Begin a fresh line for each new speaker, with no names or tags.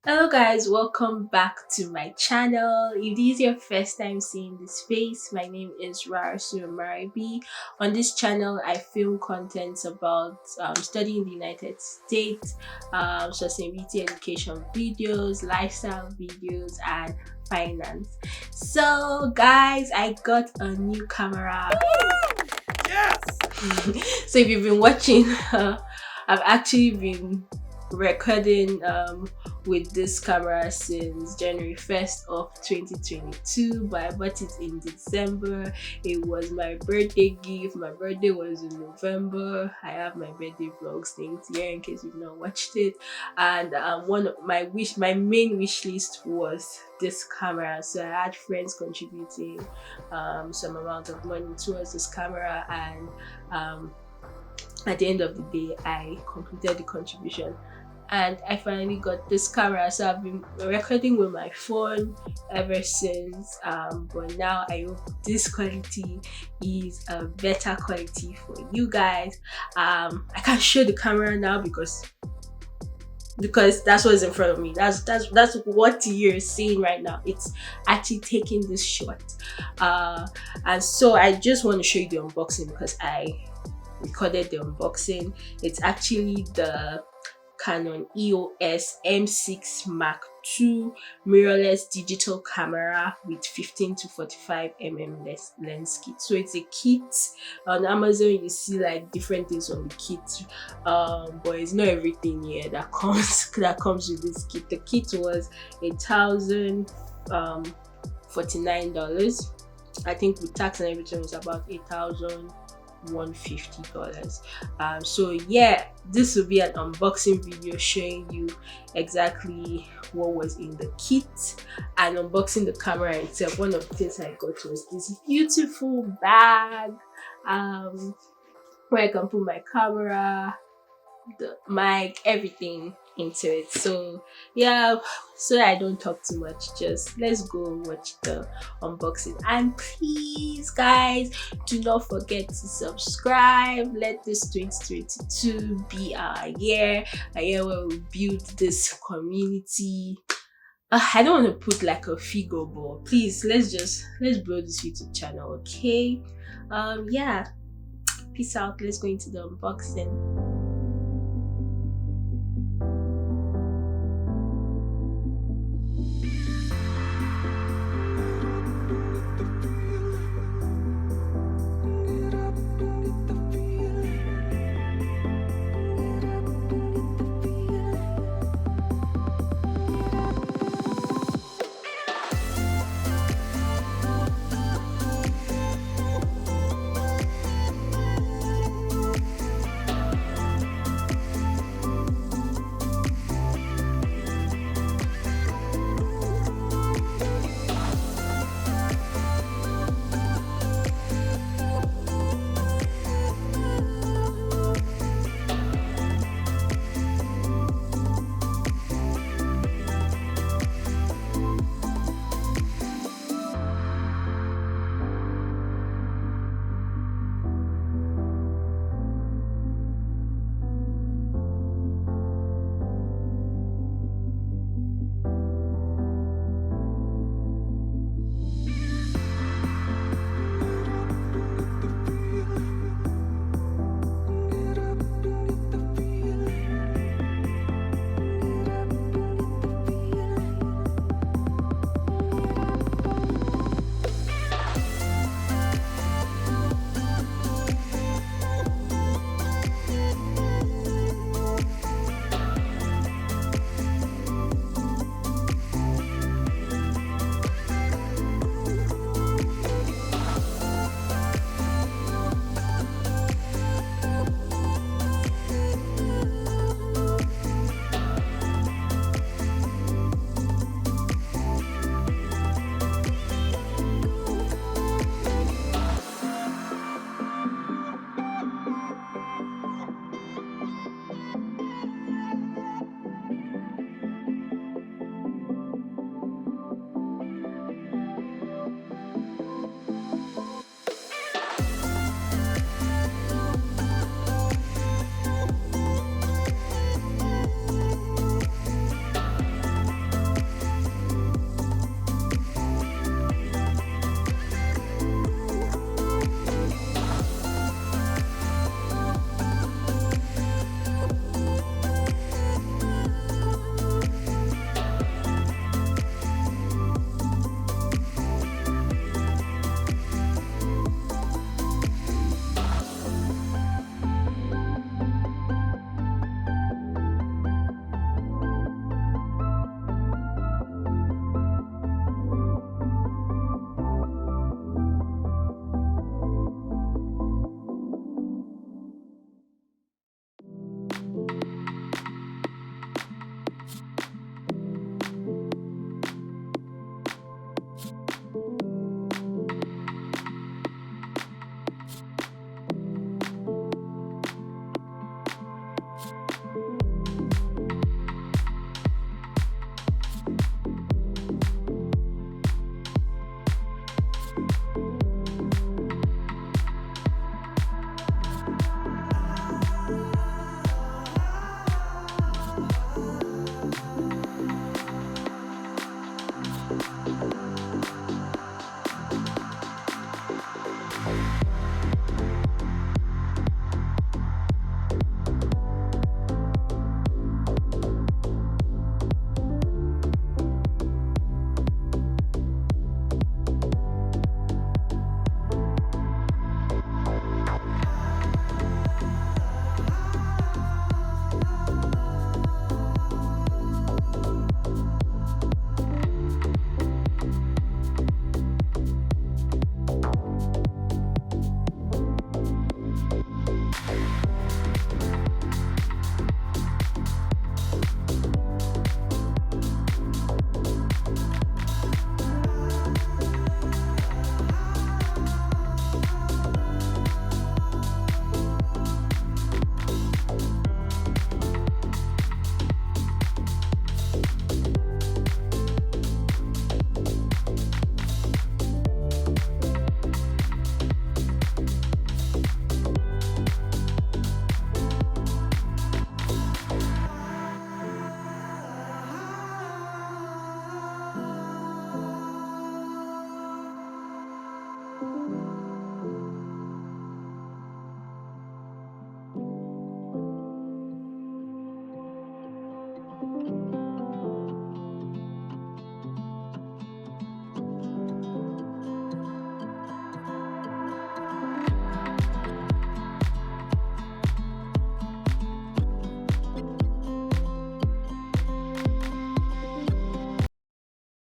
Hello guys, welcome back to my channel. If this is your first time seeing this face, my name is Rarasu Maribi. On this channel, I film contents about studying in the United States, sustainability education videos, lifestyle videos, and finance. So guys, I got a new camera.
Yes!
So if you've been watching, I've actually been recording with this camera since January 1st of 2022, but I bought it in December. It was my birthday gift. My birthday was in November. I have my birthday vlogs linked here in case you've not watched it. And one of my main wish list was this camera. So I had friends contributing some amount of money towards this camera, and at the end of the day I completed the contribution and I finally got this camera. So I've been recording with my phone ever since, but now I hope this quality is a better quality for you guys. I can't show the camera now because that's what's in front of me. That's what you're seeing right now. It's actually taking this shot, and so I just want to show you the unboxing because I recorded the unboxing. It's actually the Canon EOS M6 Mark II mirrorless digital camera with 15 to 45 lens kit. So it's a kit. On Amazon you see like different things on the kit, but it's not everything here that comes with this kit. The kit was $1,049. I think with tax and everything was about $150. So yeah, this will be an unboxing video showing you exactly what was in the kit and unboxing the camera itself. One of the things I got was this beautiful bag where I can put my camera, the mic, everything into it. So yeah, so that I don't talk too much, just let's go watch the unboxing. And please guys, do not forget to subscribe. Let this 2022 be a year where we build this community. I don't want to put like a figure, but please let's blow this YouTube channel. Okay, yeah, peace out. Let's go into the unboxing.